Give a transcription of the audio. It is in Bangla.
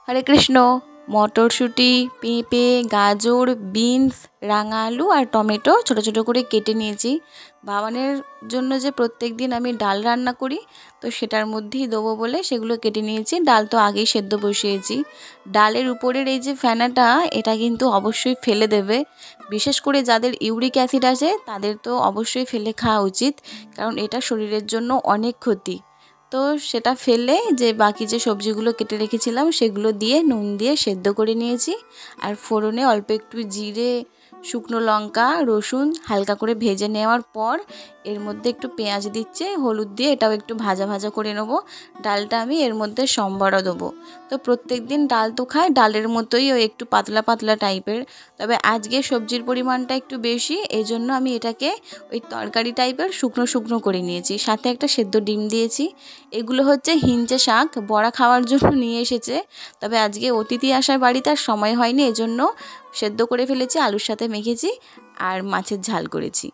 হরে কৃষ্ণ। মটরশুঁটি, পেঁপে, গাজর, বিনস, রাঙা আলু আর টমেটো ছোটো ছোটো করে কেটে নিয়েছি। বাবানের জন্য যে প্রত্যেক দিন আমি ডাল রান্না করি, তো সেটার মধ্যেই দেবো বলে সেগুলো কেটে নিয়েছি। ডাল তো আগেই সেদ্ধ বসিয়েছি। ডালের উপরের এই যে ফেনাটা, এটা কিন্তু অবশ্যই ফেলে দেবে। বিশেষ করে যাদের ইউরিক অ্যাসিড আছে তাদের তো অবশ্যই ফেলে খাওয়া উচিত, কারণ এটা শরীরের জন্য অনেক ক্ষতি। তো সেটা ফেলে যে বাকি যে সবজিগুলো কেটে রেখেছিলাম সেগুলো দিয়ে নুন দিয়ে সেদ্ধ করে নিয়েছি। আর ফোড়নে অল্প একটু জিরে, শুকনো লঙ্কা, রসুন হালকা করে ভেজে নেওয়ার পর এর মধ্যে একটু পেঁয়াজ দিচ্ছে, হলুদ দিয়ে এটাও একটু ভাজা ভাজা করে নেবো। ডালটা আমি এর মধ্যে সম্বরা দেবো। তো প্রত্যেক দিন ডাল তো খায়, ডালের মতোই ওই একটু পাতলা পাতলা টাইপের, তবে আজকে সবজির পরিমাণটা একটু বেশি, এই জন্য আমি এটাকে ওই তরকারি টাইপের শুকনো শুকনো করে নিয়েছি। সাথে একটা সেদ্ধ ডিম দিয়েছি। এগুলো হচ্ছে হিঞ্চে শাক, বড়া খাওয়ার জন্য নিয়ে এসেছে, তবে আজকে অতিথি আসার বাড়িতে আর সময় হয়নি, এজন্য সেদ্ধ করে ফেলেছি, আলুর সাথে মেখেছি আর মাছের ঝাল করেছি।